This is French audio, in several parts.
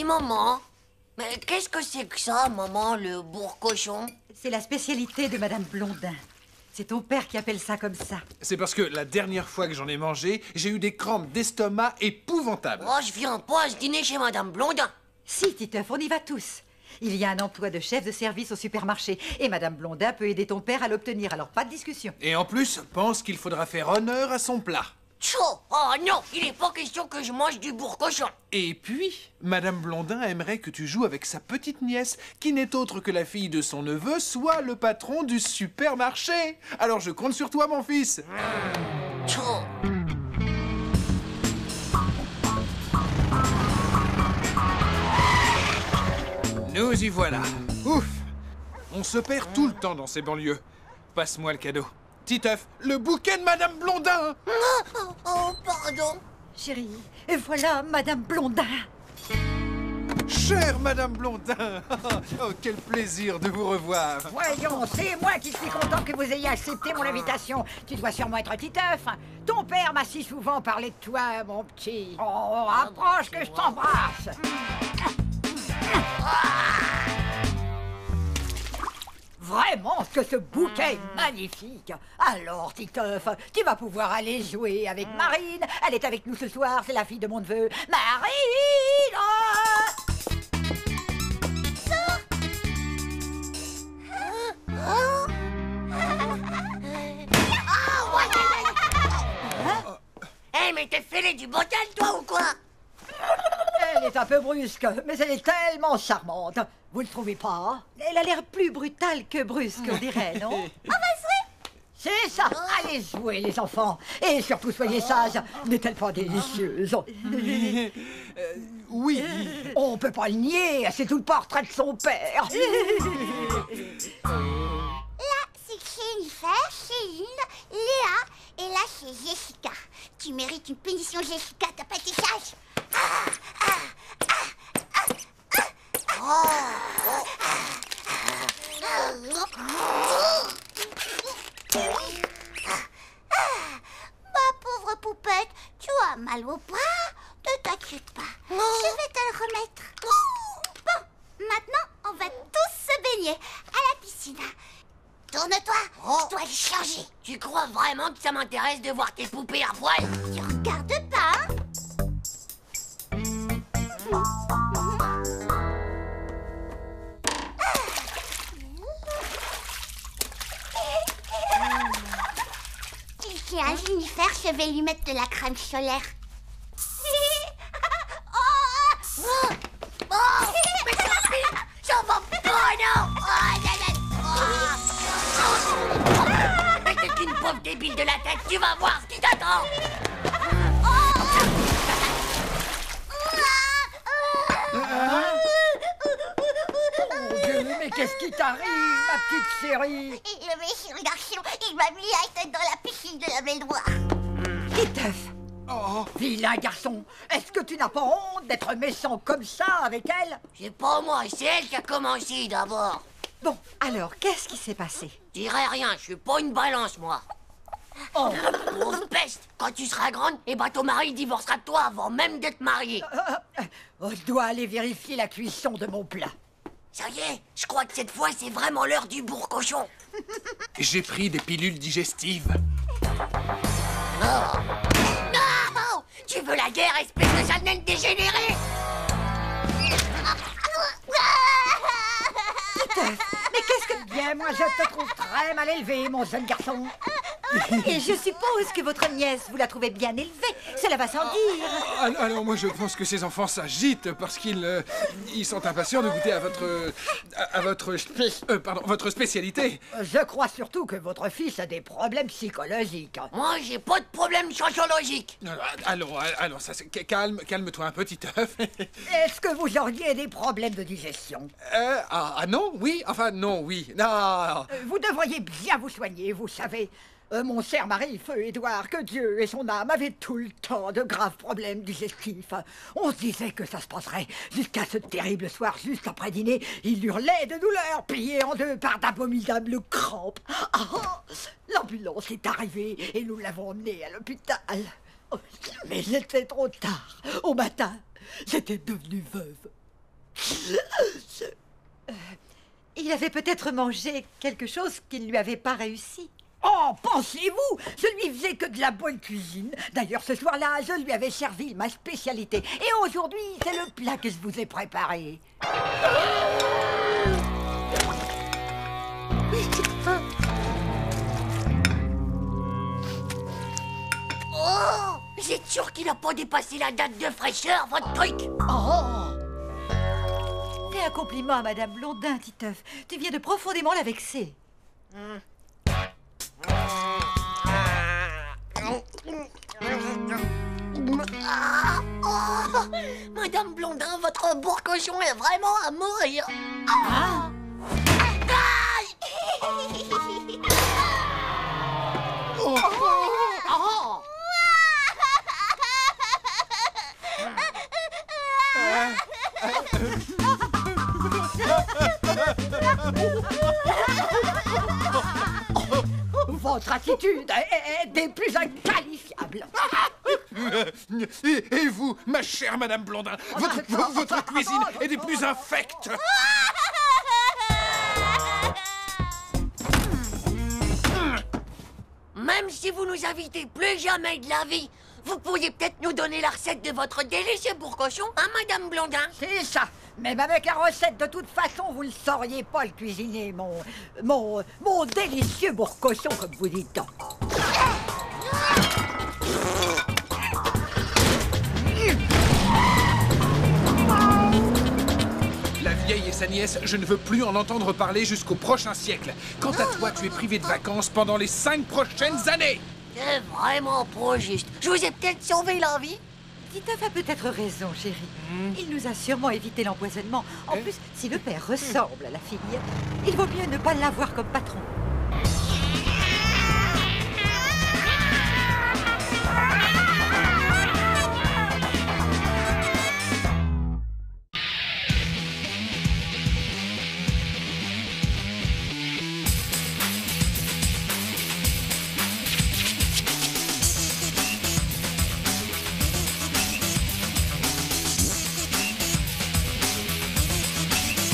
maman. Mais qu'est-ce que c'est que ça, maman, le bourre-cochon? C'est la spécialité de Madame Blondin. C'est ton père qui appelle ça comme ça. C'est parce que la dernière fois que j'en ai mangé, j'ai eu des crampes d'estomac épouvantables. Oh, je viens pas à ce dîner chez Madame Blondin. Si, Titeuf, on y va tous. Il y a un emploi de chef de service au supermarché et Madame Blondin peut aider ton père à l'obtenir, alors pas de discussion. Et en plus, pense qu'il faudra faire honneur à son plat. Tchou! Oh non, il n'est pas question que je mange du bourre-cochon. Et puis, Madame Blondin aimerait que tu joues avec sa petite nièce, qui n'est autre que la fille de son neveu, soit le patron du supermarché. Alors je compte sur toi, mon fils. Tchou! Nous y voilà. Ouf! On se perd tout le temps dans ces banlieues. Passe-moi le cadeau. Titeuf, le bouquet de Madame Blondin! Oh, pardon. Chérie, et voilà Madame Blondin. Chère Madame Blondin! Oh, quel plaisir de vous revoir! Voyons, c'est moi qui suis content que vous ayez accepté mon invitation. Tu dois sûrement être Titeuf. Ton père m'a si souvent parlé de toi, mon petit. Oh, approche que je t'embrasse. Vraiment que ce bouquet est magnifique. Alors, Titeuf, tu vas pouvoir aller jouer avec Marine. Elle est avec nous ce soir, c'est la fille de mon neveu. Marine! Hé, mais t'es fêlé du bocal, toi, ou quoi? Elle est un peu brusque, mais elle est tellement charmante. Vous ne trouvez pas? Elle a l'air plus brutale que brusque, on dirait, non? C'est ça. Allez jouer, les enfants. Et surtout, soyez sages. N'est-elle pas délicieuse? Oui. On peut pas le nier, c'est tout le portrait de son père. Là, c'est Jennifer, Céline, Léa, et là, c'est Jessica. Tu mérites une punition, Jessica, t'as pas été sage. Ma pauvre poupette, tu as mal au bras? Ne t'inquiète pas, je vais te le remettre. Bon, maintenant, on va tous se baigner à la piscine. Tourne-toi, je dois le changer. Tu crois vraiment que ça m'intéresse de voir tes poupées à poil? Tu regardes pas, hein? Tiens, Jennifer, je vais lui mettre de la crème solaire. Mais ça pique! Ça va pas, non! Mais t'es qu'une pauvre débile de la tête, tu vas voir ce qui t'attend! Mon Dieu, mais qu'est-ce qui t'arrive, ma petite chérie? Le méchant garçon, il m'a mis la tête dans la piscine de la baignoire. Titeuf, Oh, Vilain garçon, est-ce que tu n'as pas honte d'être méchant comme ça avec elle? C'est pas moi, c'est elle qui a commencé d'abord. bon, alors, qu'est-ce qui s'est passé? Je dirais rien, je suis pas une balance, moi. Oh, Pauvre peste, quand tu seras grande, et bah ton mari divorcera de toi avant même d'être marié. je dois aller vérifier la cuisson de mon plat. Ça y est, je crois que cette fois c'est vraiment l'heure du bourre-cochon. j'ai pris des pilules digestives. Non! Tu veux la guerre, espèce de sale naine dégénérée? Mais qu'est-ce que... Bien, moi je te trouve très mal élevé, mon jeune garçon. Et je suppose que votre nièce, vous la trouvez bien élevée. Cela va sans dire. Alors moi je pense que ces enfants s'agitent parce qu'ils ils sont impatients de goûter à votre spécialité. Je crois surtout que votre fils a des problèmes psychologiques. Moi, j'ai pas de problème sociologique. Alors ça c'est calme-toi un petit œuf. Est-ce que vous auriez des problèmes de digestion? Non, oui, enfin non, oui, non. Vous devriez bien vous soigner, vous savez. Mon cher mari, feu Édouard, que Dieu et son âme avaient tout le temps de graves problèmes digestifs. On se disait que ça se passerait jusqu'à ce terrible soir, juste après dîner. Il hurlait de douleur, plié en deux par d'abominables crampes. L'ambulance est arrivée et nous l'avons emmené à l'hôpital. Mais c'était trop tard. Au matin, j'étais devenue veuve. Il avait peut-être mangé quelque chose qui ne lui avait pas réussi. Oh, pensez-vous, je lui faisais que de la bonne cuisine. D'ailleurs, ce soir-là, je lui avais servi ma spécialité. Et aujourd'hui, c'est le plat que je vous ai préparé. Oh, vous êtes sûr qu'il n'a pas dépassé la date de fraîcheur, votre truc? Oh! Fais un compliment à Madame Blondin, Titeuf. Tu viens de profondément la vexer. Ah, oh, Madame Blondin, votre bourre-cochon est vraiment à mourir. Ah. Oh. Votre attitude est des plus inqualifiables. Et vous, ma chère Madame Blondin, votre cuisine est des plus infectes. Même si vous nous invitez plus jamais de la vie, vous pourriez peut-être nous donner la recette de votre délicieux bourre-cochon, hein, Madame Blondin? C'est ça. Même avec la recette, de toute façon, vous ne sauriez pas le cuisiner, mon délicieux bourre-cochon, comme vous dites. La vieille et sa nièce, je ne veux plus en entendre parler jusqu'au prochain siècle. Quant à toi, tu es privé de vacances pendant les 5 prochaines années. C'est vraiment pas juste. Je vous ai peut-être sauvé la vie. Titeuf a peut-être raison, chérie. Il nous a sûrement évité l'empoisonnement. En plus, si le père ressemble à la fille, il vaut mieux ne pas l'avoir comme patron.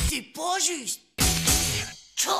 C'est pas juste. Tchao.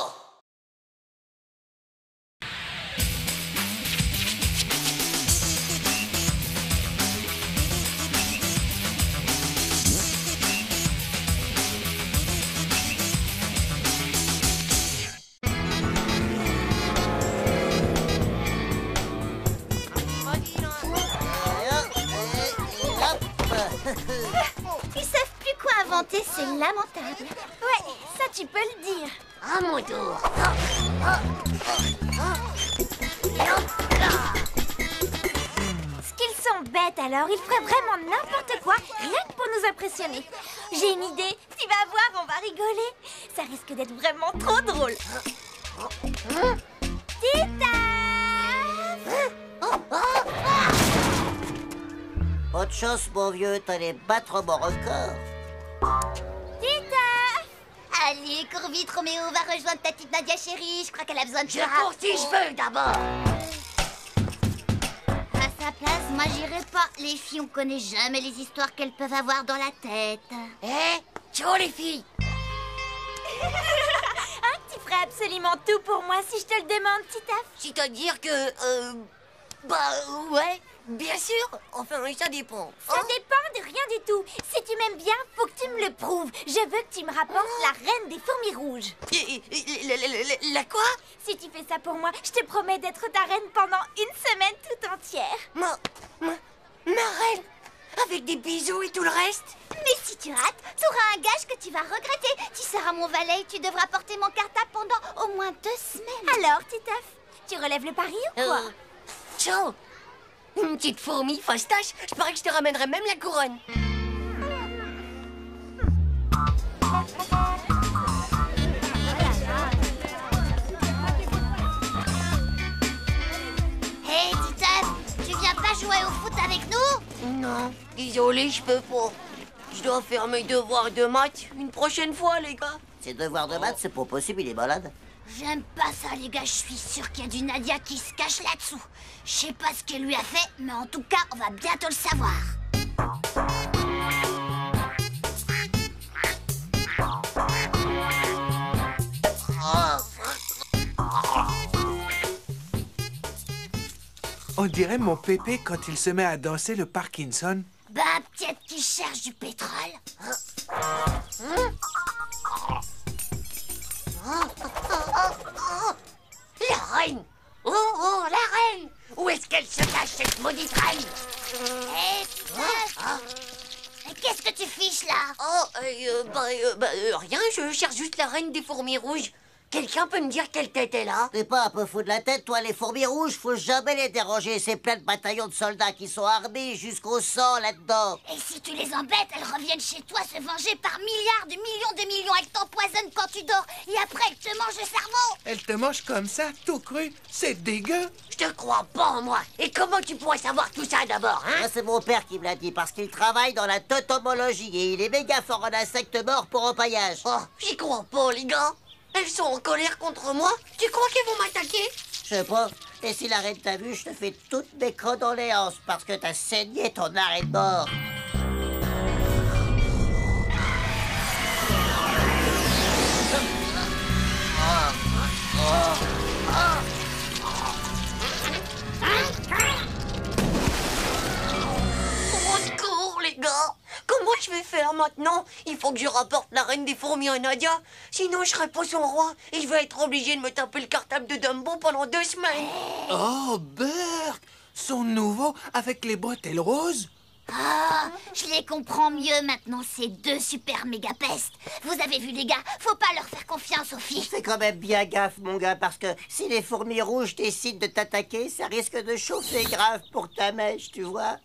Ils savent plus quoi inventer, c'est lamentable. Ouais, ça tu peux le dire. À mon tour. Et hop là. Ce qu'ils sont bêtes alors, ils feraient vraiment n'importe quoi, rien que pour nous impressionner. J'ai une idée, tu vas voir, on va rigoler. Ça risque d'être vraiment trop drôle. Tita! Autre chose, mon vieux, t'allais battre mon record. Tita! Allez, cours vite, Roméo, va rejoindre ta petite Nadia chérie. Je crois qu'elle a besoin de Je toi. cours si je veux d'abord. À sa place, moi j'irai pas. Les filles, on connaît jamais les histoires qu'elles peuvent avoir dans la tête. Eh, ciao les filles. Hein, tu ferais absolument tout pour moi si je te le demande, Titaf. C'est-à-dire que, ouais, bien sûr. Enfin, ça dépend. Ça dépend de rien du tout. Si tu m'aimes bien, faut que tu me le prouves. Je veux que tu me rapportes la reine des fourmis rouges. La quoi? Si tu fais ça pour moi, je te promets d'être ta reine pendant une semaine tout entière. Ma reine? Avec des bisous et tout le reste? Mais si tu rates, tu auras un gage que tu vas regretter. Tu seras mon valet et tu devras porter mon cartable pendant au moins 2 semaines. Alors, Titaf, tu relèves le pari ou quoi? Ciao. Une petite fourmi fastache, je parie que je te ramènerai même la couronne. Hé, Titaf, tu viens pas jouer au foot avec nous? Non, désolé, je peux pas. Je dois faire mes devoirs de maths une prochaine fois, les gars. Ses devoirs de maths, c'est pas possible, il est malade. J'aime pas ça, les gars. Je suis sûre qu'il y a du Nadia qui se cache là-dessous. Je sais pas ce qu'elle lui a fait, mais en tout cas, on va bientôt le savoir. On dirait mon pépé quand il se met à danser le Parkinson. Bah, peut-être qu'il cherche du pétrole. La reine! Oh, la reine! Où est-ce qu'elle se cache, cette maudite reine? Hé, qu'est-ce que tu fiches là? Rien, je cherche juste la reine des fourmis rouges. Quelqu'un peut me dire quelle tête elle a? T'es pas un peu fou de la tête, toi, les fourmis rouges? Faut jamais les déranger. C'est plein de bataillons de soldats qui sont armés jusqu'au sang là-dedans. Et si tu les embêtes, elles reviennent chez toi se venger par milliards de millions. Elles t'empoisonnent quand tu dors et après elles te mangent le cerveau. Elle te mange comme ça, tout cru. C'est dégueu. Je te crois pas en moi. Et comment tu pourrais savoir tout ça d'abord, hein? Ça, c'est mon père qui me l'a dit, parce qu'il travaille dans la totomologie et il est méga fort en insectes morts pour empaillage. Oh, j'y crois pas, les gars. Elles sont en colère contre moi. Tu crois qu'elles vont m'attaquer? Je sais pas. Et si la reine t'a vu, je te fais toutes mes condoléances parce que t'as saigné ton arrêt de mort. Au secours, les gars. Comment je vais faire maintenant? Il faut que je rapporte la reine des fourmis à Nadia. Sinon, je serai pas son roi. Et je vais être obligé de me taper le cartable de Dumbo pendant 2 semaines. Oh, Bert, son nouveau avec les bretelles roses. Ah, je les comprends mieux maintenant, ces deux super méga pestes. Vous avez vu les gars, faut pas leur faire confiance aux filles. Fais quand même bien gaffe, mon gars, parce que si les fourmis rouges décident de t'attaquer, ça risque de chauffer grave pour ta mèche, tu vois.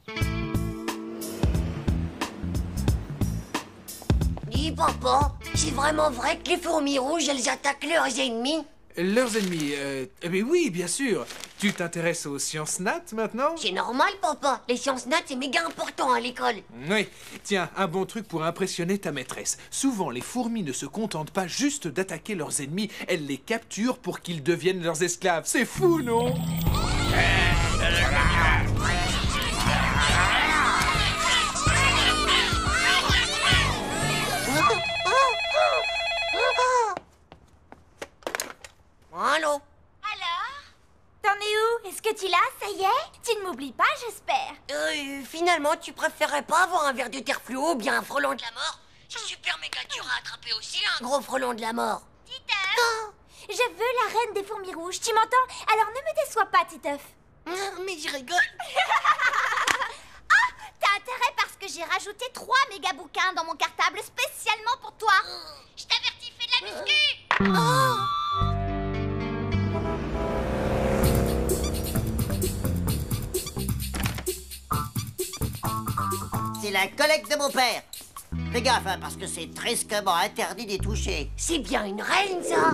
Dis, papa, c'est vraiment vrai que les fourmis rouges, elles attaquent leurs ennemis? Leurs ennemis, eh bien oui, bien sûr. Tu t'intéresses aux sciences nat maintenant? C'est normal, papa. Les sciences nat, c'est méga important à l'école. Oui. Tiens, un bon truc pour impressionner ta maîtresse. Souvent, les fourmis ne se contentent pas juste d'attaquer leurs ennemis, elles les capturent pour qu'ils deviennent leurs esclaves. C'est fou, non? Allô? Alors? T'en es où? Est-ce que tu l'as? Ça y est? Tu ne m'oublies pas, j'espère. Finalement, tu préférais pas avoir un verre de terre fluo ou bien un frelon de la mort? C'est super méga dur à attraper aussi, un gros frelon de la mort. Titeuf! Je veux la reine des fourmis rouges, tu m'entends? Alors ne me déçois pas, Titeuf. Mais je rigole. T'as intérêt parce que j'ai rajouté 3 méga bouquins dans mon cartable spécialement pour toi. Je t'avertis, fais de la muscu. C'est la collecte de mon père. Fais gaffe, hein, parce que c'est tristement interdit d'y toucher. C'est bien une reine, ça.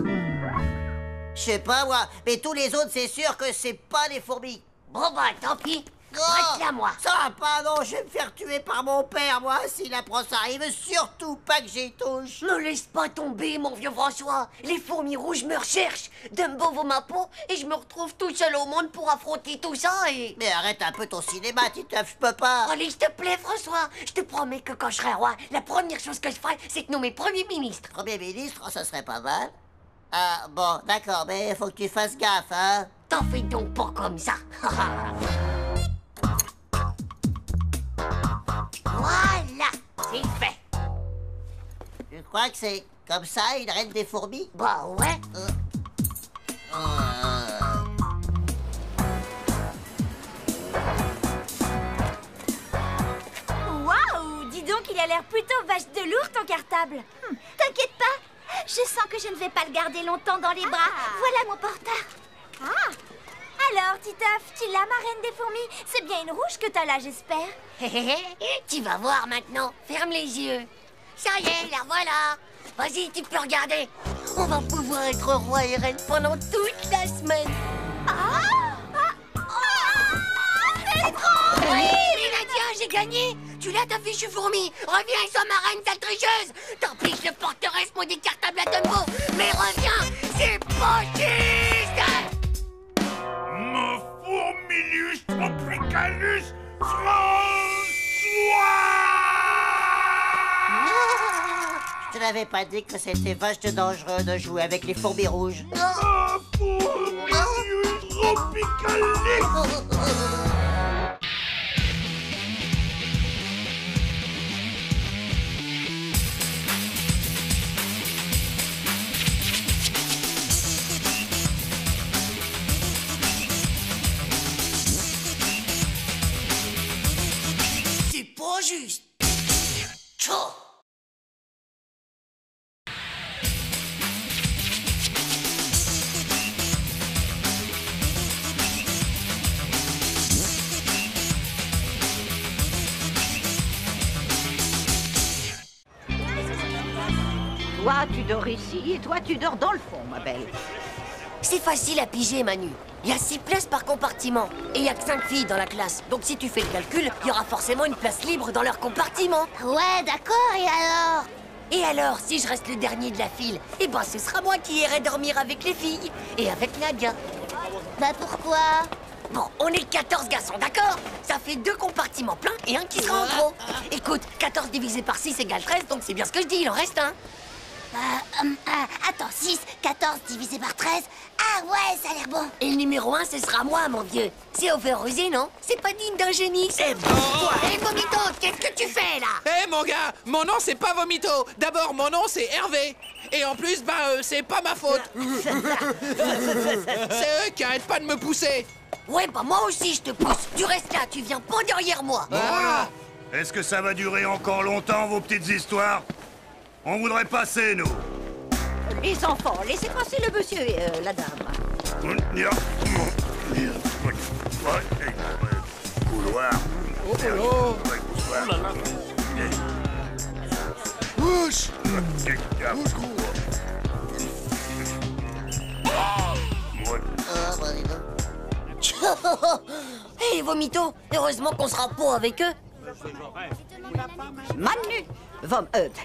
Je sais pas, moi, mais tous les autres, c'est sûr que c'est pas des fourmis. Bon, bah, tant pis. Oh, Prête-la, moi. ça va pas, non, je vais me faire tuer par mon père, moi, s'il apprend ça. Il veut surtout pas que j'y touche. Me laisse pas tomber, mon vieux François. Les fourmis rouges me recherchent. Dumbo vaut ma peau et je me retrouve tout seul au monde pour affronter tout ça et... Mais arrête un peu ton cinéma, Titeuf, je peux pas. Allez, s'il te plaît, François. Je te promets que quand je serai roi, la première chose que je ferai, c'est te nommer Premier ministre. Premier ministre, oh, ça serait pas mal. Ah, bon, d'accord, mais faut que tu fasses gaffe, hein. T'en fais donc pas comme ça. Voilà, c'est fait. Je crois que c'est comme ça, une reine des fourmis. Bah ouais. Waouh! Dis donc, il a l'air plutôt vache de lourd, ton cartable. T'inquiète pas, je sens que je ne vais pas le garder longtemps dans les bras. Voilà mon porteur. Ah! Alors, Titeuf, tu l'as, ma reine des fourmis? C'est bien une rouge que t'as là, j'espère. Tu vas voir maintenant. Ferme les yeux. Ça y est, la voilà. Vas-y, tu peux regarder. On va pouvoir être roi et reine pendant toute la semaine. Oui, mais Nadia, j'ai gagné. Tu l'as, ta fichue fourmi. Reviens et sois ma reine, sale tricheuse. Tant pis, je porterai ce maudit cartable à Dumbo. Mais reviens, c'est pas juste. Mon fourmilus tropicalus François! Je n'avais pas dit que c'était vache de dangereux de jouer avec les fourmis rouges. Oh, fourmilus Tropicalis. C'est pas juste. Tchao. Toi, tu dors ici et toi, tu dors dans le fond, ma belle. C'est facile à piger, Manu. Il y a 6 places par compartiment. Et il y a que 5 filles dans la classe. Donc si tu fais le calcul, il y aura forcément une place libre dans leur compartiment. Ouais, d'accord, et alors? Et alors, si je reste le dernier de la file, eh ben ce sera moi qui irai dormir avec les filles. Et avec Nadia. Bah pourquoi? Bon, on est 14 garçons, d'accord? Ça fait 2 compartiments pleins et un qui sera en trop. Écoute, 14 divisé par 6 égale 13, donc c'est bien ce que je dis, il en reste un. Attends, 6, 14 divisé par 13. Ah ouais, ça a l'air bon. Et le numéro 1, ce sera moi, mon vieux. C'est overusé, non? C'est pas digne d'un génie. Eh ben, Hé, Vomito, qu'est-ce que tu fais, là? Eh mon gars, mon nom c'est pas Vomito. D'abord mon nom c'est Hervé. Et en plus, c'est pas ma faute. C'est eux qui arrêtent pas de me pousser. Ouais, bah moi aussi, je te pousse. Tu restes là, tu viens pas derrière moi. Ah. Est-ce que ça va durer encore longtemps, vos petites histoires? On voudrait passer, nous. Les enfants, laissez passer le monsieur et la dame. Couloir. Oh. Bouche. Hé, Vomito, heureusement qu'on sera pas avec eux. Manu,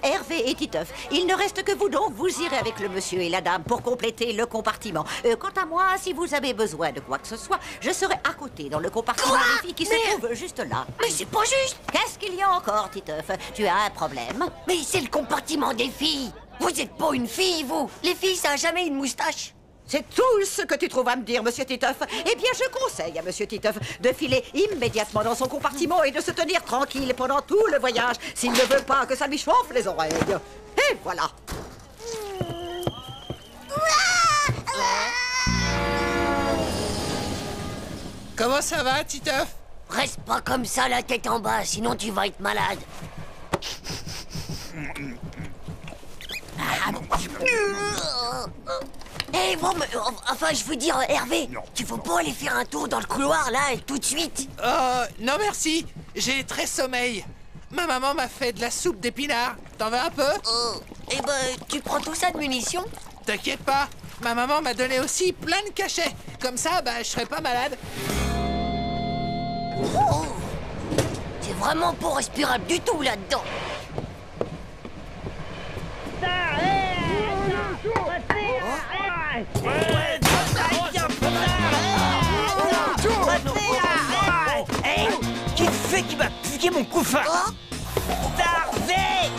Hervé et Titeuf, il ne reste que vous, donc vous irez avec le monsieur et la dame pour compléter le compartiment. Quant à moi, si vous avez besoin de quoi que ce soit, je serai à côté dans le compartiment des filles qui se trouve juste là. Mais c'est pas juste. Qu'est-ce qu'il y a encore, Titeuf? Tu as un problème? Mais c'est le compartiment des filles. Vous êtes pas une fille, vous. Les filles, ça a jamais une moustache. C'est tout ce que tu trouves à me dire, monsieur Titeuf. Eh bien, je conseille à monsieur Titeuf de filer immédiatement dans son compartiment et de se tenir tranquille pendant tout le voyage s'il ne veut pas que ça lui chauffe les oreilles. Et voilà. Comment ça va, Titeuf? Reste pas comme ça, la tête en bas, sinon tu vas être malade. Eh bon, mais, enfin, je veux dire, Hervé, tu veux pas aller faire un tour dans le couloir, là, tout de suite? Non merci, j'ai très sommeil. Ma maman m'a fait de la soupe d'épinards. T'en veux un peu? Eh ben, tu prends tout ça de munitions? T'inquiète pas, ma maman m'a donné aussi plein de cachets. Comme ça, je serai pas malade. Oh, c'est vraiment pas respirable du tout, là-dedans. Qui fait qui va piquer mon couffin? Darvé!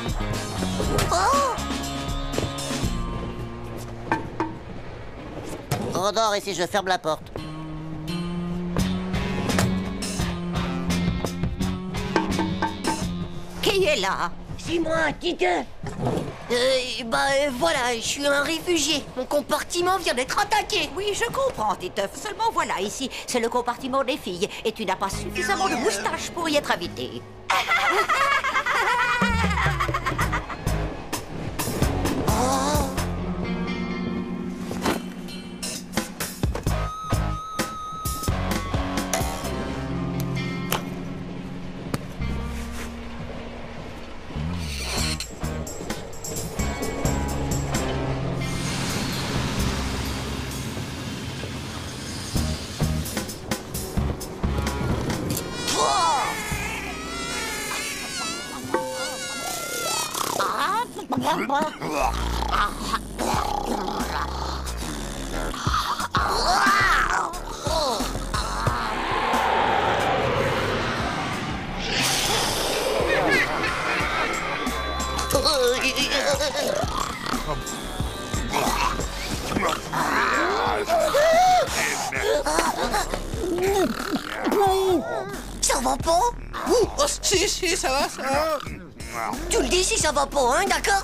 On dort ici, je ferme la porte. Qui est là? C'est moi, Titeuf. Voilà, je suis un réfugié. Mon compartiment vient d'être attaqué. Oui, je comprends, Titeuf. Seulement voilà, ici, c'est le compartiment des filles. Et tu n'as pas suffisamment de moustache pour y être invité. va pas? Oh, si, ça va, ça va. Tu le dis si ça va pas, hein, d'accord?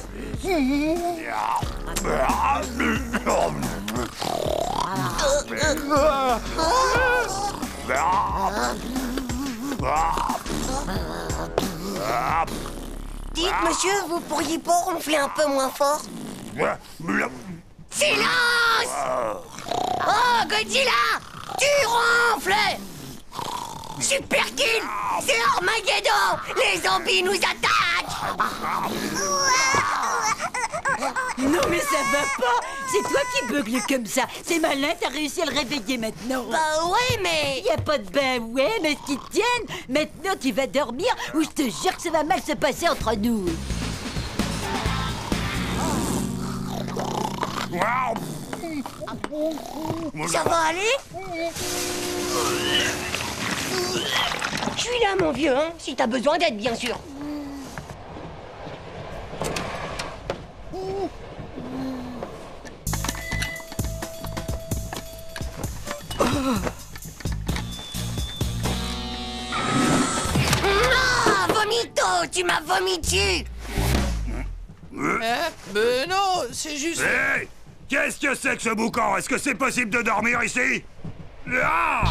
Dites, monsieur, vous pourriez pas ronfler un peu moins fort? Silence! Oh, Godzilla! Tu ronfles! Super Kill! C'est Armageddon! Les zombies nous attaquent! Non mais ça va pas. C'est toi qui beugle comme ça. C'est malin, t'as réussi à le réveiller maintenant. Bah ouais, mais... Y a pas de ben ouais, mais ce qui tienne. Maintenant tu vas dormir ou je te jure que ça va mal se passer entre nous. Ça va aller? Je suis là, mon vieux, hein, si t'as besoin d'aide, bien sûr. Ah, vomito, tu m'as vomi dessus. Non, c'est juste... Hé! Qu'est-ce que c'est que ce boucan? Est-ce que c'est possible de dormir ici? Ah!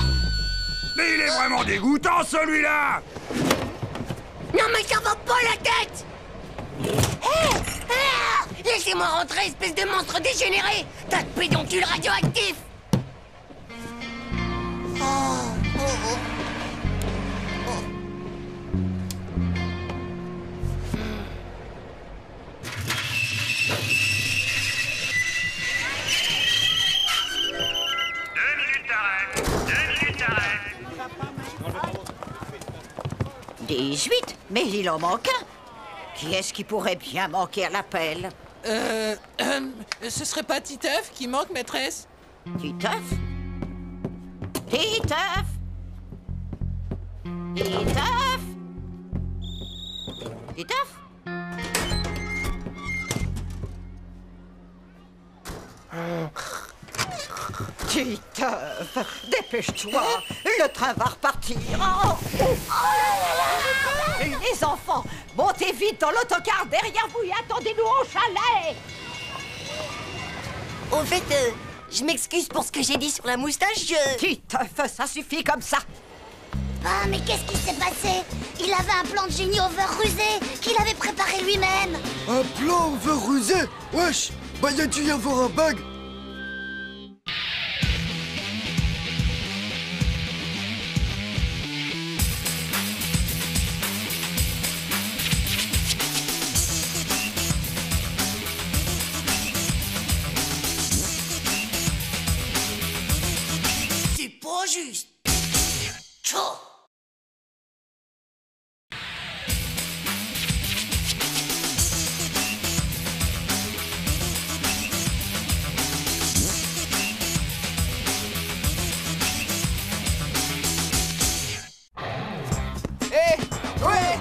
Mais il est vraiment dégoûtant, celui-là! Non, mais ça va pas la tête! Hé! Laissez-moi rentrer, espèce de monstre dégénéré! Tas de pédoncules radioactifs! Deux minutes d'arrêt. 18? Mais il en manque un. Qui est-ce qui pourrait bien manquer à l'appel? Ce serait pas Titeuf qui manque, maîtresse? Titeuf? Titeuf? Titeuf? Titeuf? Titeuf, dépêche-toi, le train va repartir. Les enfants, montez vite dans l'autocar derrière vous et attendez-nous au chalet. Au fait, je m'excuse pour ce que j'ai dit sur la moustache, Titeuf, ça suffit comme ça. Ah, mais qu'est-ce qui s'est passé? Il avait un plan de génie over rusé qu'il avait préparé lui-même. Un plan over rusé? Wesh, bah y a dû y avoir un bug. c'est pas juste. Tchao.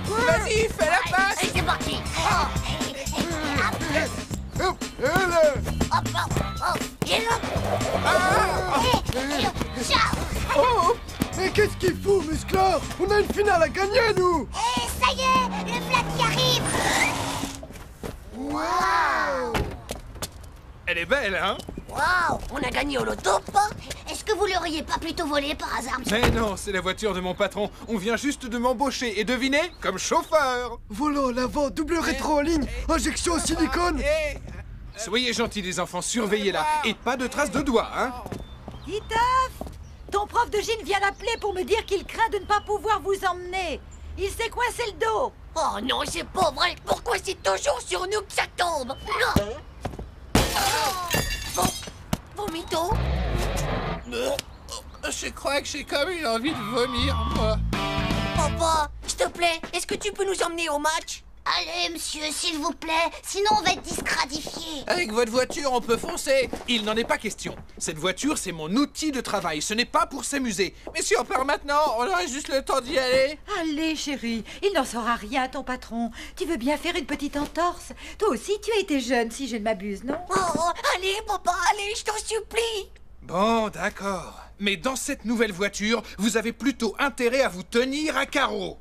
Vas-y, fais la passe. Allez, c'est parti. Hop, allez. Hop, hop, hop. Viens là. Oh, mais qu'est-ce qu'il faut, musclor? On a une finale à gagner, nous. Et ça y est, le Flat qui arrive. Waouh! Elle est belle, hein? Waouh, on a gagné au loto, pas? Est-ce que vous l'auriez pas plutôt volé par hasard, monsieur? Mais non, c'est la voiture de mon patron. On vient juste de m'embaucher. Et devinez, comme chauffeur. Volant à l'avant, double rétro en ligne, injection au silicone. Soyez gentils, les enfants, surveillez-la. Et pas de traces de doigts, hein? Titeuf, ton prof de gym vient d'appeler pour me dire qu'il craint de ne pas pouvoir vous emmener. Il s'est coincé le dos. Oh non, c'est pas vrai. Pourquoi c'est toujours sur nous que ça tombe? Vomito? Je crois que j'ai comme une envie de vomir, moi. Papa, s'il te plaît, est-ce que tu peux nous emmener au match? Allez, monsieur, s'il vous plaît, sinon on va être disqualifié. Avec votre voiture, on peut foncer. Il n'en est pas question. Cette voiture, c'est mon outil de travail. Ce n'est pas pour s'amuser. Mais si on part maintenant, on aurait juste le temps d'y aller. Allez, chérie, il n'en saura rien, ton patron. Tu veux bien faire une petite entorse? Toi aussi, tu as été jeune, si je ne m'abuse, non? Oh, allez, papa, allez, je t'en supplie. Bon, d'accord. Mais dans cette nouvelle voiture, vous avez plutôt intérêt à vous tenir à carreau.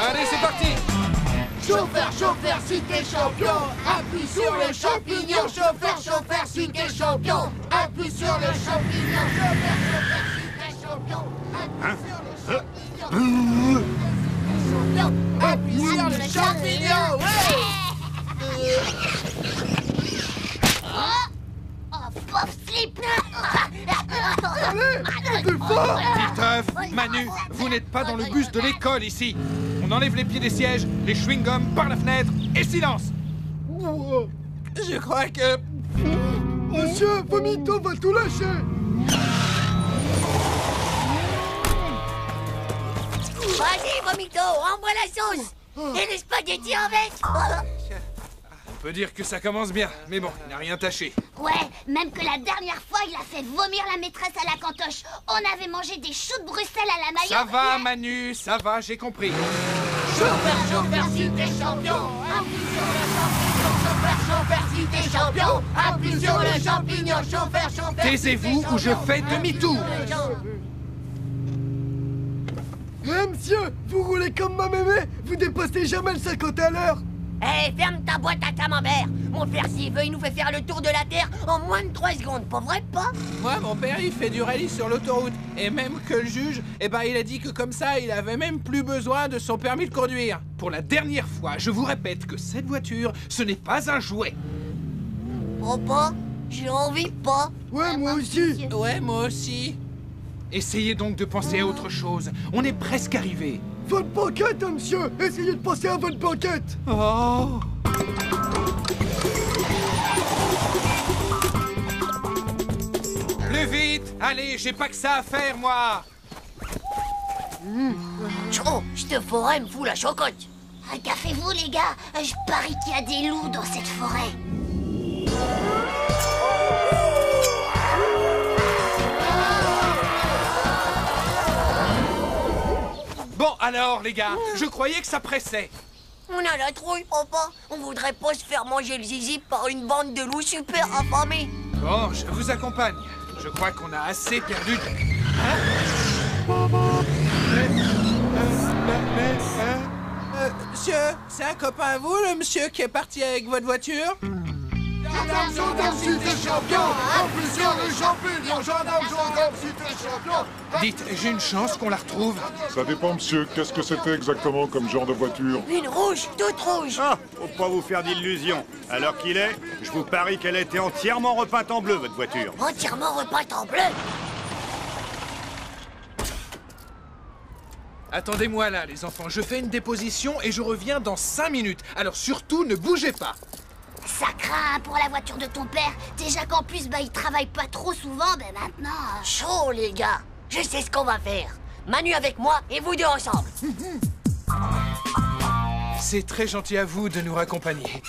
Allez, c'est parti. Chauffeur, chauffeur, si t'es champion, appuie sur le champignon. Chauffeur, chauffeur, si t'es champion, appuie sur le champignon. Chauffeur, chauffeur, si t'es champion, appuie sur le champignon. Pauvre slip. Titeuf, Manu, vous n'êtes pas dans le bus de l'école ici. On enlève les pieds des sièges, les chewing-gums par la fenêtre et silence. Je crois que... Monsieur, Vomito va tout lâcher. Vas-y, Vomito, envoie la sauce. Et les spaghettis avec. On peut dire que ça commence bien, mais bon, il n'a rien tâché. Ouais, même que la dernière fois, il a fait vomir la maîtresse à la cantoche. On avait mangé des choux de Bruxelles à la maillot. Ça va, Manu, ça va, j'ai compris. Chauffeur, chauffeur, si t'es champion, appuie sur le champignon. Chauffeur, chauffeur, si t'es champion, appuie sur le champignon. Chauffeur, chauffeur. Taisez-vous ou je fais demi-tour. Mais monsieur, vous roulez comme ma mémé, vous dépassez jamais le 50 à l'heure. Hé, ferme ta boîte à camembert. Mon père, s'il veut, il nous fait faire le tour de la Terre en moins de 3 secondes, pas vrai, pas? Moi, mon père, il fait du rallye sur l'autoroute. Et même que le juge, il a dit que comme ça, il avait même plus besoin de son permis de conduire. Pour la dernière fois, je vous répète que cette voiture, ce n'est pas un jouet. Papa, j'ai envie pas. Ouais, moi aussi. Ouais, moi aussi. Essayez donc de penser à autre chose. On est presque arrivé. Votre banquette, monsieur. Essayez de penser à votre banquette. Oh. Plus vite. Allez, j'ai pas que ça à faire, moi. Chou, cette forêt me fout la chocotte. Cafez-vous, les gars. Je parie qu'il y a des loups dans cette forêt. Bon, alors, les gars, je croyais que ça pressait. On a la trouille, papa. On voudrait pas se faire manger le zizi par une bande de loups super affamés. Bon, je vous accompagne. Je crois qu'on a assez perdu de... Monsieur, c'est un copain à vous, le monsieur qui est parti avec votre voiture? Gendarme, gendarme, si t'es champion, appuie sur le champignon. Gendarme, gendarme, si t'es champion. Dites, j'ai une chance qu'on la retrouve. Ça dépend, monsieur. Qu'est-ce que c'était exactement comme genre de voiture? Une rouge, toute rouge. Ah, faut pas vous faire d'illusions. À l'heure qu'il est, je vous parie qu'elle a été entièrement repeinte en bleu, votre voiture. Entièrement repeinte en bleu. Attendez-moi là, les enfants. Je fais une déposition et je reviens dans 5 minutes. Alors surtout, ne bougez pas. Ça craint pour la voiture de ton père. Déjà qu'en plus, il travaille pas trop souvent, ben maintenant... Chaud, les gars. Je sais ce qu'on va faire. Manu avec moi et vous deux ensemble. C'est très gentil à vous de nous raccompagner.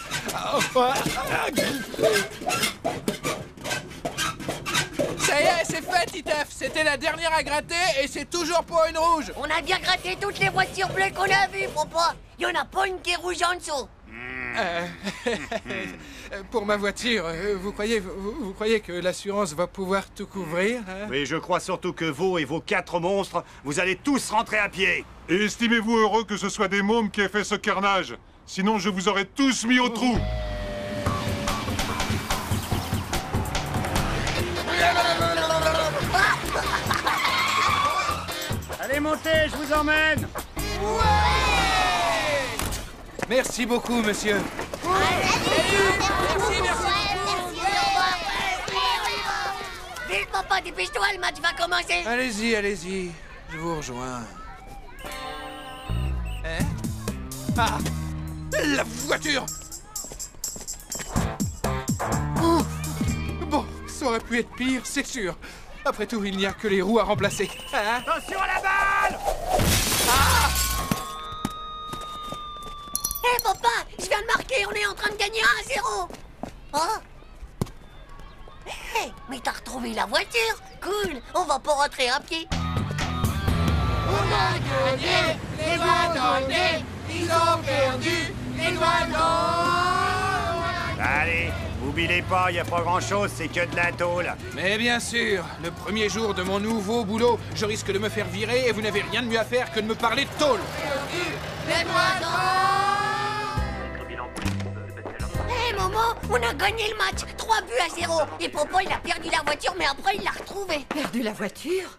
Ça y est, c'est fait, Titeuf. C'était la dernière à gratter et c'est toujours pour une rouge. On a bien gratté toutes les voitures bleues qu'on a vues, papa. Il y en a pas une qui est rouge en dessous. Pour ma voiture, vous croyez que l'assurance va pouvoir tout couvrir, hein? Oui, je crois surtout que vous et vos 4 monstres, vous allez tous rentrer à pied. Et estimez-vous heureux que ce soit des mômes qui aient fait ce carnage. Sinon, je vous aurais tous mis au trou. Allez, montez, je vous emmène. Merci beaucoup, monsieur. Merci. Vite, papa, dépêche-toi, le match va commencer. Allez-y, allez-y. Je vous rejoins. Hein? Ah! La voiture! Ouf! Bon, ça aurait pu être pire, c'est sûr. Après tout, il n'y a que les roues à remplacer. Hein? Attention à la balle! Hé, papa, je viens de marquer, on est en train de gagner 1-0. Oh? Hé, mais t'as retrouvé la voiture? Cool, on va pas rentrer à pied. On a gagné, les doigts dans le nez. Ils ont perdu, les doigts dans... Allez, vous N'oubliez pas, y a pas grand-chose, c'est que de la tôle. Mais bien sûr, le premier jour de mon nouveau boulot, je risque de me faire virer et vous n'avez rien de mieux à faire que de me parler de tôle. Hé, Momo, on a gagné le match, 3-0. Et Popo, il a perdu la voiture, mais après, il l'a retrouvée. Perdu la voiture?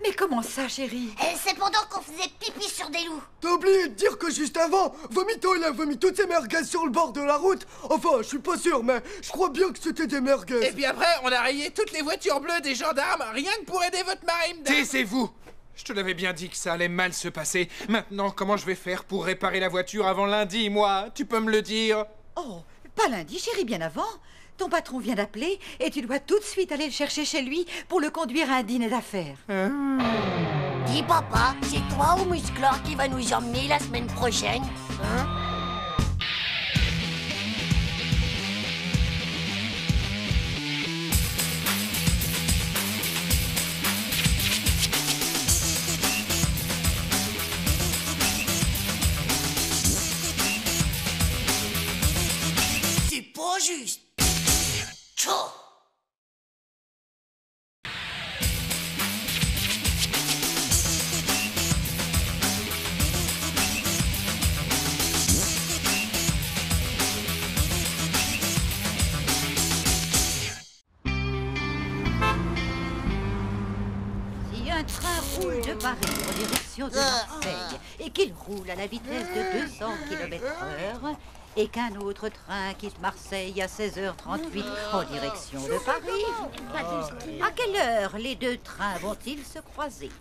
Mais comment ça, chérie? C'est pendant qu'on faisait pipi sur des loups. T'as oublié de dire que juste avant, Vomito, il a vomi toutes ses merguez sur le bord de la route. Enfin, je suis pas sûr, mais je crois bien que c'était des merguez. Et puis après, on a rayé toutes les voitures bleues des gendarmes, rien que pour aider votre marine. Taisez-vous! Je te l'avais bien dit que ça allait mal se passer. Maintenant, comment je vais faire pour réparer la voiture avant lundi, moi? Tu peux me le dire? Oh, pas lundi, chérie, bien avant. Ton patron vient d'appeler et tu dois tout de suite aller le chercher chez lui pour le conduire à un dîner d'affaires. Dis, papa, c'est toi ou Musclor qui va nous emmener la semaine prochaine? Hein? C'est pas juste. Tchou! Si un train roule de Paris en direction de Marseille et qu'il roule à la vitesse de 200 km/h, et qu'un autre train quitte Marseille à 16h38 en direction de Paris, à quelle heure les deux trains vont-ils se croiser?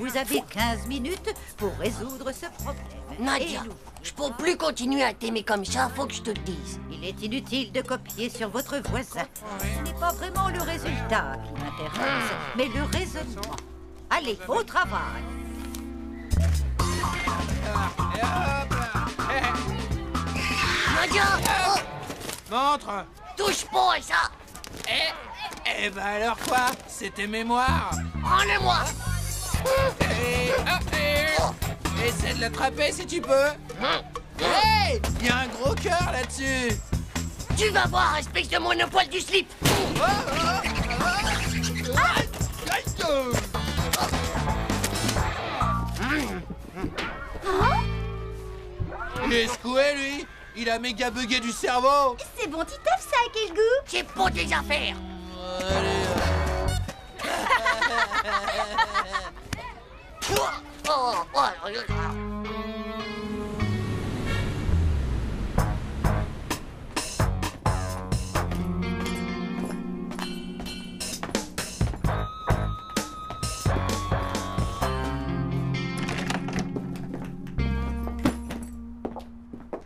Vous avez 15 minutes pour résoudre ce problème. Nadia, je peux plus continuer à t'aimer comme ça, faut que je te le dise. Il est inutile de copier sur votre voisin. Ce n'est pas vraiment le résultat qui m'intéresse, mais le raisonnement. Allez, au travail. Nadia, oh, Montre! touche pas à ça. Eh ben alors quoi? C'est tes mémoires? Rends-le-moi. Essaie de l'attraper si tu peux. Hey! Il y a un gros cœur là-dessus. Tu vas voir, espèce de monopole du slip. Il est secoué, lui. Il a méga bugué du cerveau. C'est bon, Titeuf, ça a quel goût? C'est pour tes affaires.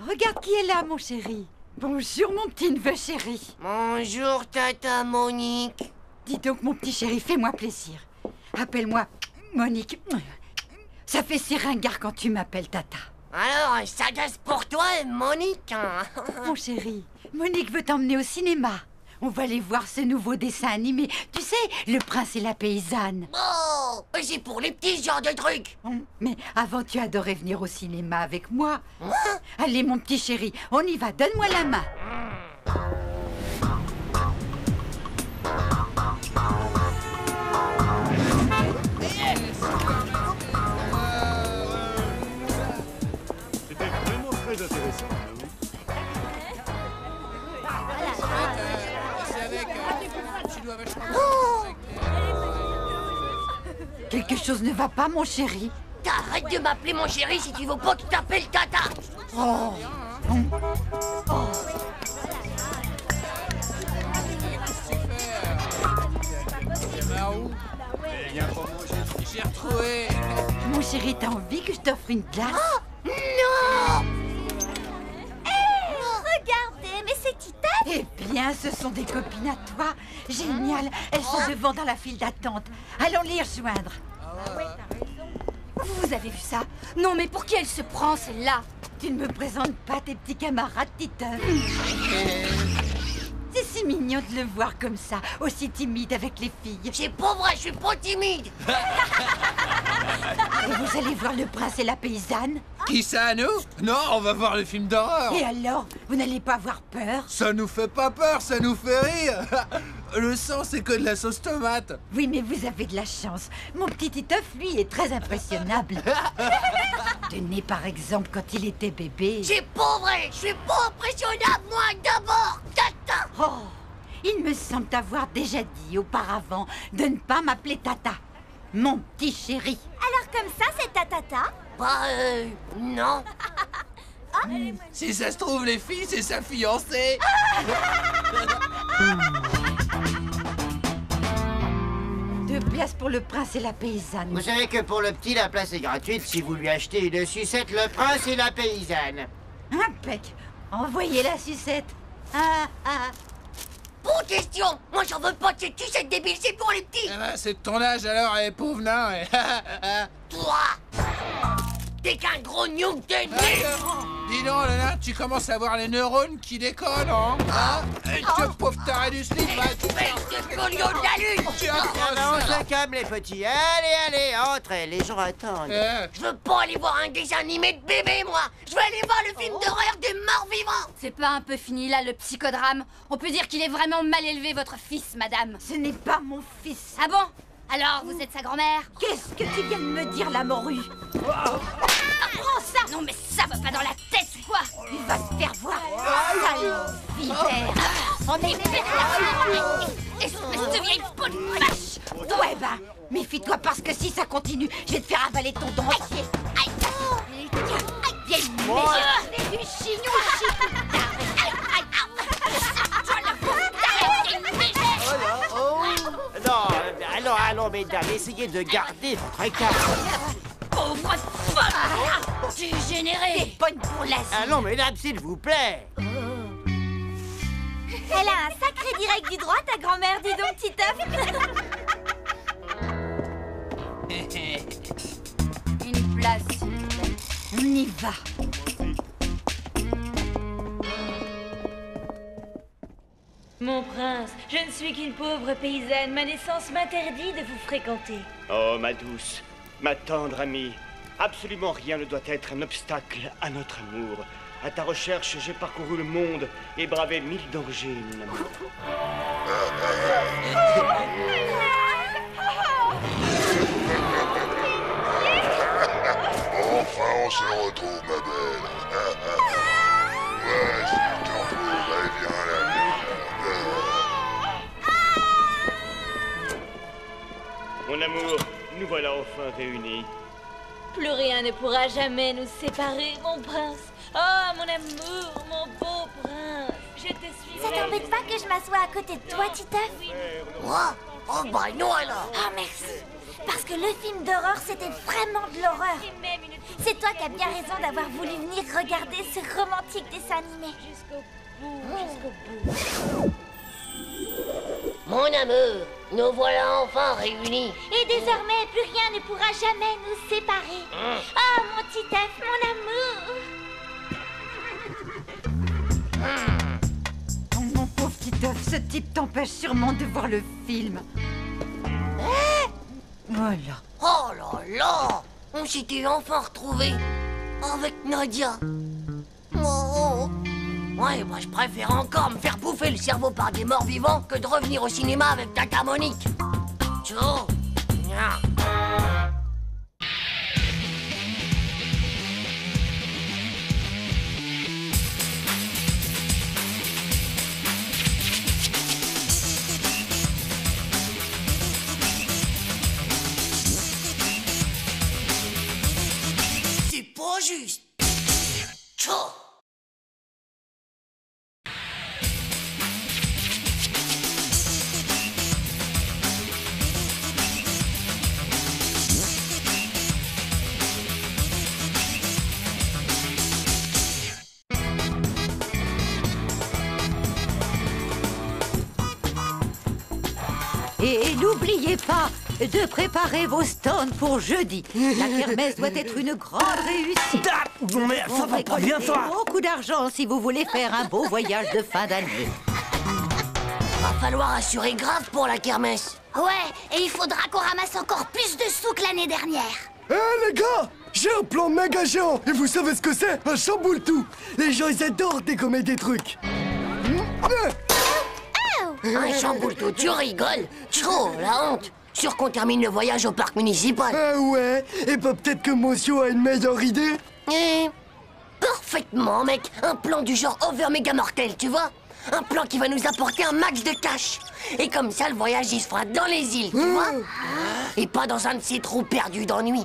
Regarde qui est là, mon chéri. Bonjour, mon petit neveu chéri. Bonjour, Tata Monique. Dis donc, mon petit chéri, fais-moi plaisir. Appelle-moi Monique. Ça fait si ringard quand tu m'appelles Tata. Alors, ça gaze pour toi, Monique. Mon chéri, Monique veut t'emmener au cinéma. On va aller voir ce nouveau dessin animé. Tu sais, Le Prince et la Paysanne. Oh, c'est pour les petits genres de trucs. Mais avant, tu adorais venir au cinéma avec moi. Allez, mon petit chéri, on y va. Donne-moi la main. C'était vraiment très intéressant. Quelque chose ne va pas, mon chéri. T'arrêtes de m'appeler mon chéri si tu veux pas que tu t'appelles Tata. Oh. J'ai retrouvé. Mon chéri, t'as envie que je t'offre une glace? Non! Regardez, mais c'est Titeuf. Eh bien, ce sont des copines à toi. Génial. Elles sont devant dans la file d'attente. Allons les rejoindre. Vous avez vu ça? Non, mais pour qui elle se prend, celle-là? Tu ne me présentes pas tes petits camarades, Titeuf. C'est si mignon de le voir comme ça, aussi timide avec les filles. C'est pas vrai, je suis pas timide. Et vous allez voir Le Prince et la Paysanne? Qui ça, nous? Non, on va voir le film d'horreur. Et alors, vous n'allez pas avoir peur? Ça nous fait pas peur, ça nous fait rire. Le sang, c'est que de la sauce tomate. Oui, mais vous avez de la chance. Mon petit Titeuf, lui, est très impressionnable. Tenez, par exemple, quand il était bébé. C'est pas vrai. Je suis pas impressionnable, moi, d'abord. Tata. Oh, il me semble t'avoir déjà dit auparavant de ne pas m'appeler Tata. Mon petit chéri. Alors comme ça, c'est ta tata? Bah, non. Si ça se trouve, les filles, c'est sa fiancée. 2 places pour Le Prince et la Paysanne. Vous savez que pour le petit, la place est gratuite si vous lui achetez une sucette Le Prince et la Paysanne. Impec. Envoyez la sucette. Ah, ah. Bonne question. Moi, j'en veux pas de cette sucette débile, c'est pour les petits. Ah bah, c'est de ton âge alors, pauvre nain. Toi, t'es qu'un gros Newton. Dis donc, le nain, tu commences à voir les neurones qui déconnent, hein? Ce pauvre taré du slip, de polio de la lune. On se calme, les petits. Allez, entrez, les gens attendent. Je veux pas aller voir un dessin animé de bébé, moi. Je veux aller voir le film d'horreur des morts vivants. C'est pas un peu fini là, le psychodrame? On peut dire qu'il est vraiment mal élevé, votre fils, madame. Ce n'est pas mon fils. Ah bon? Alors, vous êtes sa grand-mère? Qu'est-ce que tu viens de me dire, la morue? Prends ça! Non, mais ça va pas dans la tête, quoi! Il va se faire voir. Sale vipère. On est perdu! Espèce de vieille peau de vache! Ouais, bah, méfie-toi parce que si ça continue, je vais te faire avaler ton don entier. Aïe! Vieille méchante du chignon! Allons, mesdames, essayez de garder votre écart. Pauvre folle! Dégénérée! Des bonnes pour la Allons, mesdames, s'il vous plaît. Elle a un sacré direct du droit, ta grand-mère, dis donc, Titeuf. Une place. On y va. Mon prince, je ne suis qu'une pauvre paysanne. Ma naissance m'interdit de vous fréquenter. Oh, ma douce, ma tendre amie, absolument rien ne doit être un obstacle à notre amour. À ta recherche, j'ai parcouru le monde et bravé 1000 dangers, mon amour. Enfin, on se retrouve, ma belle. Ouais, si je te retrouverai bien la Mon amour, nous voilà enfin réunis. Plus rien ne pourra jamais nous séparer, mon prince. Oh, mon amour, mon beau prince. Je te suis. Ça t'embête pas que je m'assoie à côté de toi, Titeuf? Moi? Oh, bah non alors. Ah, merci. Parce que le film d'horreur, c'était vraiment de l'horreur. C'est toi qui as bien raison d'avoir voulu venir regarder ce romantique dessin animé. Jusqu'au bout. Mon amour, nous voilà enfin réunis. Et désormais, plus rien ne pourra jamais nous séparer. Oh, mon Titeuf, mon amour. Oh, mon pauvre Titeuf, ce type t'empêche sûrement de voir le film. Voilà. Oh là là, on s'était enfin retrouvés avec Nadia. Oh. Ouais, moi je préfère encore me faire bouffer le cerveau par des morts vivants que de revenir au cinéma avec Tata Monique. Ciao. C'est pas juste. Ciao. Et n'oubliez pas de préparer vos stands pour jeudi. La kermesse doit être une grande réussite. Mais ça va pas bien, toi. Beaucoup d'argent si vous voulez faire un beau voyage de fin d'année. Va falloir assurer grave pour la kermesse. Ouais, et il faudra qu'on ramasse encore plus de sous que l'année dernière. les gars, j'ai un plan méga géant. Et vous savez ce que c'est? Un chamboule-tout. Les gens, ils adorent dégommer des trucs. Un chamboule-tout, tu rigoles? Oh, la honte. Sûr qu'on termine le voyage au parc municipal. Ah ouais. Et bah peut-être que Monsieur a une meilleure idée. Parfaitement, mec. Un plan du genre over méga mortel, tu vois? Un plan qui va nous apporter un max de cash. Et comme ça, le voyage, il se fera dans les îles, tu vois? Et pas dans un de ces trous perdus d'ennui.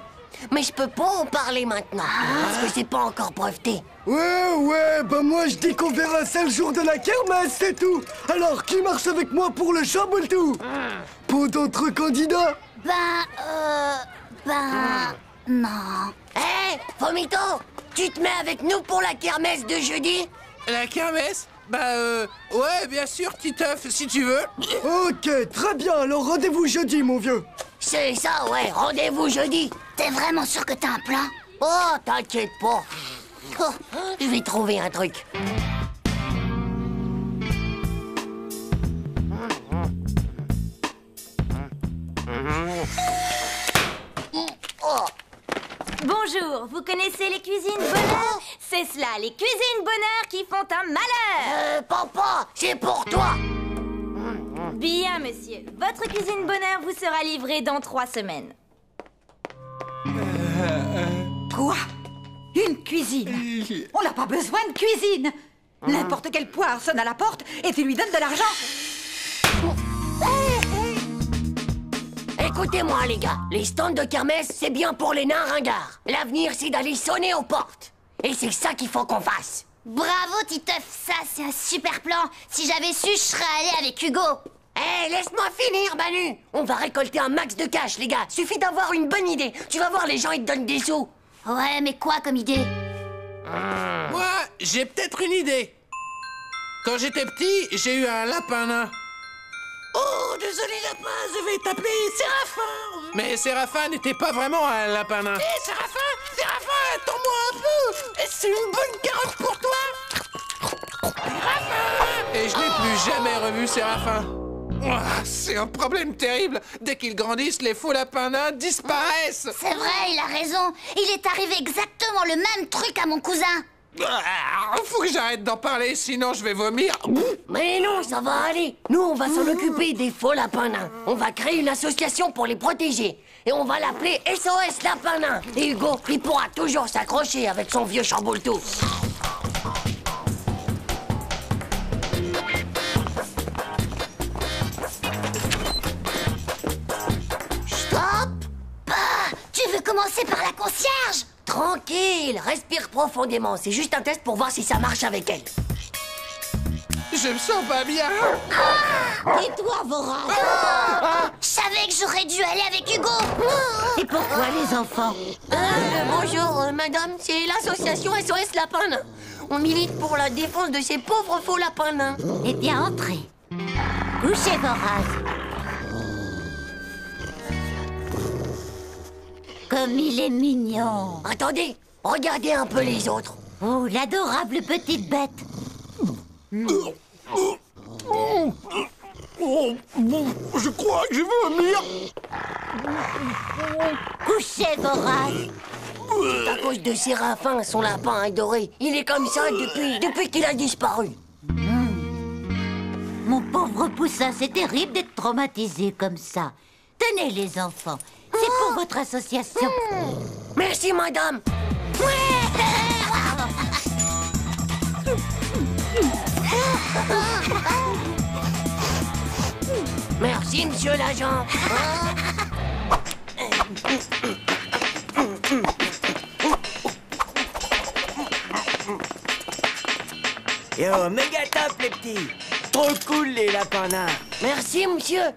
Mais je peux pas en parler maintenant, parce que c'est pas encore breveté. Ouais, bah moi je dis qu'on verra ça le jour de la kermesse, c'est tout. Alors, qui marche avec moi pour le chamboule-tout? Pour d'autres candidats? Non. Hé, Vomito, tu te mets avec nous pour la kermesse de jeudi? La kermesse? Ouais, bien sûr, Titeuf, si tu veux. Ok, très bien, alors rendez-vous jeudi, mon vieux. C'est ça, ouais, rendez-vous jeudi. T'es vraiment sûr que t'as un plan? Oh, t'inquiète pas. Oh, je vais trouver un truc. Oh. Bonjour, vous connaissez les cuisines bonheur? C'est cela, les cuisines bonheur qui font un malheur. Papa, c'est pour toi. Bien, monsieur. Votre cuisine bonheur vous sera livrée dans 3 semaines. Quoi? Une cuisine? On n'a pas besoin de cuisine. N'importe quel poire sonne à la porte et tu lui donnes de l'argent. Écoutez-moi, les gars. Les stands de kermesse, c'est bien pour les nains ringards. L'avenir, c'est d'aller sonner aux portes. Et c'est ça qu'il faut qu'on fasse. Bravo, Titeuf. Ça, c'est un super plan. Si j'avais su, je serais allé avec Hugo. Hé, laisse-moi finir, Manu. On va récolter un max de cash, les gars. Suffit d'avoir une bonne idée. Tu vas voir, les gens, ils te donnent des sous. Ouais, mais quoi comme idée? Moi, j'ai peut-être une idée. Quand j'étais petit, j'ai eu un lapin nain. Oh, désolé lapin, je vais t'appeler Séraphin. Mais Séraphin n'était pas vraiment un lapin nain. Hé, Séraphin, attends-moi un peu. C'est une bonne carotte pour toi. Séraphin. Et je n'ai plus jamais revu Séraphin. Ouah, c'est un problème terrible. Dès qu'ils grandissent, les faux lapins nains disparaissent. C'est vrai, il a raison. Il est arrivé exactement le même truc à mon cousin. Faut que j'arrête d'en parler, sinon je vais vomir. Mais non, ça va aller. Nous, on va s'en occuper des faux lapins nains. On va créer une association pour les protéger. Et on va l'appeler SOS Lapin Nain. Et Hugo, il pourra toujours s'accrocher avec son vieux chamboule-tout. Stop! Tu veux commencer par la concierge? Tranquille, respire profondément. C'est juste un test pour voir si ça marche avec elle. Je me sens pas bien. Et toi, Voraz? Je savais que j'aurais dû aller avec Hugo. Et pourquoi les enfants? Bonjour, madame, c'est l'association SOS Lapin Nain. On milite pour la défense de ces pauvres faux lapins nains. Eh bien, entrez. Couchez Voraz. Comme il est mignon. Attendez, regardez un peu les autres. Oh, l'adorable petite bête. Je crois que je vais vomir. Couchez Voraz. C'est à cause de Séraphin, son lapin adoré. Il est comme ça depuis qu'il a disparu. Mon pauvre poussin, c'est terrible d'être traumatisé comme ça. Tenez les enfants, c'est pour votre association. Merci madame. Merci monsieur l'agent. Yo, méga top les petits. Trop cool les lapins nains. Merci monsieur.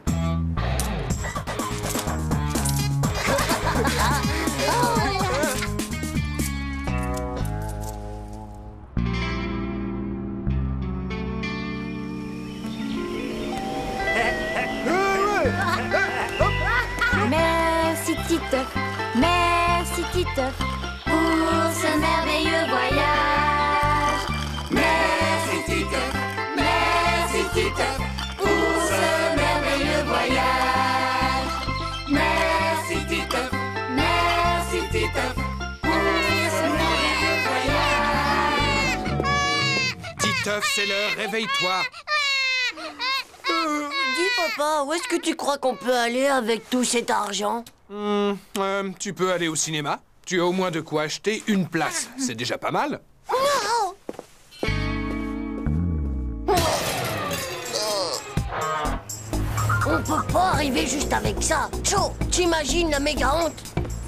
Merci Titeuf, merci Titeuf pour ce merveilleux voyage. Merci Titeuf pour ce merveilleux voyage. Merci Titeuf, merci Titeuf, c'est l'heure, réveille-toi. Dis, papa, où est-ce que tu crois qu'on peut aller avec tout cet argent? Tu peux aller au cinéma. Tu as au moins de quoi acheter une place. C'est déjà pas mal. On peut pas arriver juste avec ça. Chaud, t'imagines la méga honte?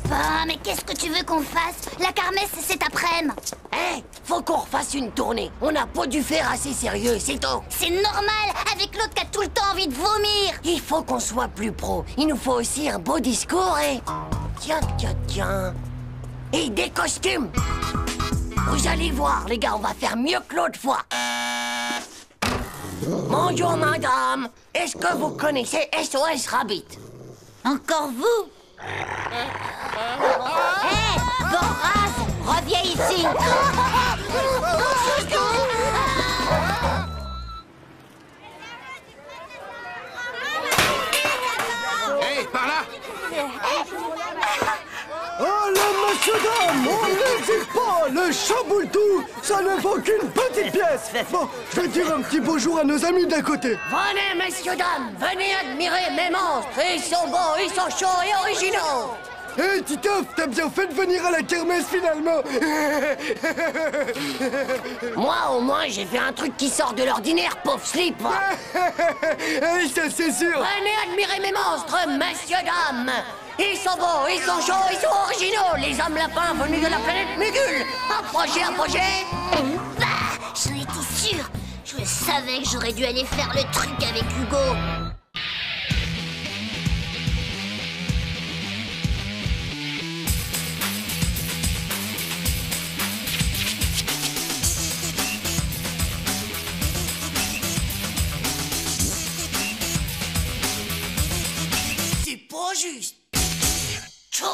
Bah, mais qu'est-ce que tu veux qu'on fasse? La kermesse, c'est cet après-midi. Hé, faut qu'on refasse une tournée. On n'a pas dû faire assez sérieux, c'est tout. C'est normal, avec l'autre qui a tout le temps envie de vomir. Il faut qu'on soit plus pro. Il nous faut aussi un beau discours et... Tiens. Et des costumes. Vous allez voir, les gars, on va faire mieux que l'autre fois. Bonjour, madame. Est-ce que vous connaissez SOS Rabbit? Encore vous? Hé, Boraz, reviens ici. Hé, par là! Allez, monsieur, dame, on n'hésite pas. Le chamboule-tout, ça ne vaut qu'une petite pièce. Bon, je vais dire un petit bonjour à nos amis d'à côté. Venez, messieurs, dames, venez admirer mes monstres. Ils sont beaux, ils sont chauds et originaux. Hé, Titeuf, t'as bien fait de venir à la kermesse finalement. Moi, au moins, j'ai fait un truc qui sort de l'ordinaire, pauvre slip. Oui, ça c'est sûr. Venez admirer mes monstres, messieurs, dames. Ils sont beaux, ils sont chauds, ils sont originaux. Les hommes lapins venus de la planète Mugul. Approchez. Bah, j'en étais sûre. Je savais que j'aurais dû aller faire le truc avec Hugo. C'est pas juste. Chaud.